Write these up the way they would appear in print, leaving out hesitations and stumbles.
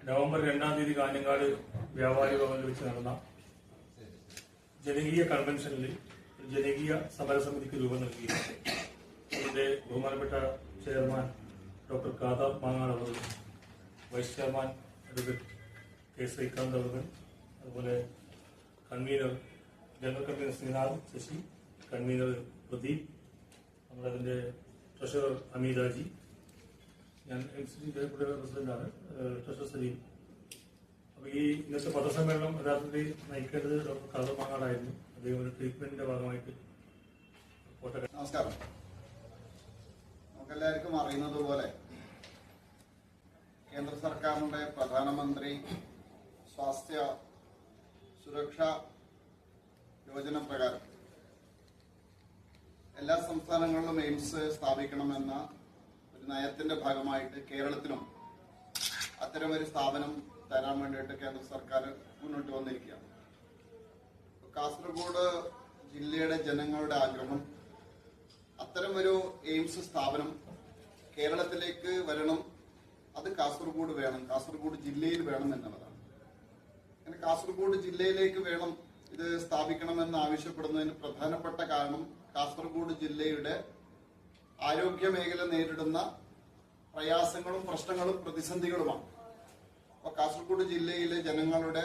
November 2-ാം തീയതി കാഞ്ഞങ്ങാട് വ്യാപാരി ഭവനിൽ വെച്ച് നടന്ന ജനകീയ കൺവെൻഷനിൽ ജനകീയ സമരസമിതിക്ക് രൂപം നൽകിയിട്ടുണ്ട്. ഇതിന്റെ ബഹുമാനപ്പെട്ട ചെയർമാൻ ഡോക്ടർ കാദർ മാങ്ങാട് അവർ, vice chairman advocate K Sreekanth അവർ, അതുപോലെ convener general convener Sreenath Sasi, convener Pradeep, നമ്മളതിന്റെ ട്രഷറർ അമീതാജി, ഞാൻ പ്രസിഡന്റാണ്, ട്രഷറർ സലീം. അപ്പൊ ഈ ഇന്നത്തെ പത്രസമ്മേളനം യഥാർത്ഥത്തിൽ നയിക്കേണ്ടത് ഡോക്ടർ കാദർ മാങ്ങാടായിരുന്നു. അദ്ദേഹം ഒരു ട്രീറ്റ്മെന്റിന്റെ ഭാഗമായിട്ട്. നമസ്കാരം. നമുക്കെല്ലാവർക്കും അറിയുന്നത് പോലെ കേന്ദ്ര സർക്കാരിന്റെ പ്രധാനമന്ത്രി സ്വാസ്ഥ്യ സുരക്ഷാ യോജന പ്രകാരം എല്ലാ സംസ്ഥാനങ്ങളിലും എയിംസ് സ്ഥാപിക്കണമെന്ന ഒരു നയത്തിന്റെ ഭാഗമായിട്ട് കേരളത്തിലും അത്തരമൊരു സ്ഥാപനം തരാൻ വേണ്ടിയിട്ട് കേന്ദ്ര സർക്കാർ മുന്നോട്ട് വന്നിരിക്കുകയാണ്. കാസർഗോഡ് ജില്ലയുടെ ജനങ്ങളുടെ ആഗ്രഹം അത്തരമൊരു എയിംസ് സ്ഥാപനം കേരളത്തിലേക്ക് വരണം, അത് കാസർഗോഡ് വേണം, കാസർഗോഡ് ജില്ലയിൽ വേണം എന്നുള്ളതാണ്. അങ്ങനെ കാസർഗോഡ് ജില്ലയിലേക്ക് വേണം ഇത് സ്ഥാപിക്കണമെന്ന് ആവശ്യപ്പെടുന്നതിന് പ്രധാനപ്പെട്ട കാരണം കാസർഗോഡ് ജില്ലയുടെ ആരോഗ്യ മേഖല നേരിടുന്ന പ്രയാസങ്ങളും പ്രശ്നങ്ങളും പ്രതിസന്ധികളുമാണ്. അപ്പൊ കാസർഗോഡ് ജില്ലയിലെ ജനങ്ങളുടെ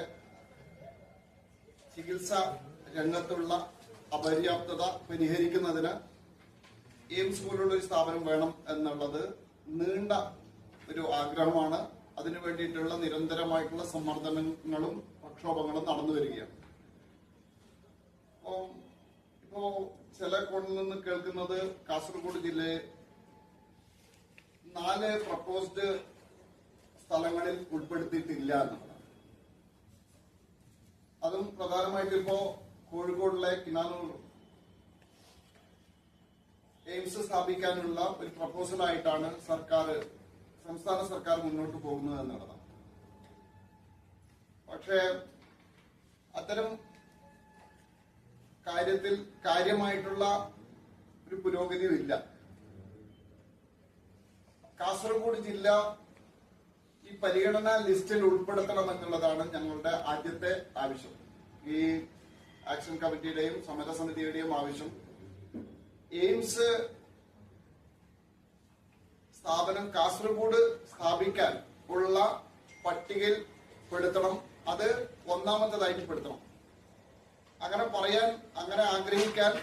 ചികിത്സാ രംഗത്തുള്ള അപര്യാപ്തത പരിഹരിക്കുന്നതിന് എയിംസ് പോലുള്ള ഒരു സ്ഥാപനം വേണം എന്നുള്ളത് നീണ്ട ഒരു ആഗ്രഹമാണ്. അതിനു വേണ്ടിയിട്ടുള്ള നിരന്തരമായിട്ടുള്ള സമ്മർദ്ദനങ്ങളും പ്രക്ഷോഭങ്ങളും നടന്നു വരികയാണ്. ഇപ്പോ ചില കോണിൽ നിന്ന് കേൾക്കുന്നത് കാസർഗോഡ് ജില്ലയെ 4 പ്രപ്പോസ്ഡ് സ്ഥലങ്ങളിൽ ഉൾപ്പെടുത്തിയിട്ടില്ല എന്നുള്ളതാണ്. അതും പ്രധാനമായിട്ട് ഇപ്പോ കോഴിക്കോടിലെ കിനാനൂർ എയിംസ് സ്ഥാപിക്കാനുള്ള ഒരു പ്രപ്പോസലായിട്ടാണ് സംസ്ഥാന സർക്കാർ മുന്നോട്ട് പോകുന്നത് എന്നുള്ളതാണ്. പക്ഷേ അത്തരം കാര്യത്തിൽ കാര്യമായിട്ടുള്ള ഒരു പുരോഗതിയുമില്ല. കാസർഗോഡ് ജില്ല ഈ പരിഗണനാ ലിസ്റ്റിൽ ഉൾപ്പെടുത്തണമെന്നുള്ളതാണ് ഞങ്ങളുടെ ആദ്യത്തെ ആവശ്യം. ഈ ആക്ഷൻ കമ്മിറ്റിയുടെയും സമരസമിതിയുടെയും ആവശ്യം എയിംസ് സ്ഥാപനം കാസർഗോഡ് സ്ഥാപിക്കാൻ ഉള്ള പട്ടികയിൽ പെടുത്തണം, അത് ഒന്നാമത്തേതായിട്ട് പെടുത്തണം. അങ്ങനെ പറയാൻ, അങ്ങനെ ആഗ്രഹിക്കാൻ,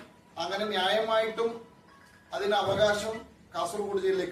അങ്ങനെ ന്യായമായിട്ടും അതിന് അവകാശം കാസർഗോഡ് ജില്ലയ്ക്ക്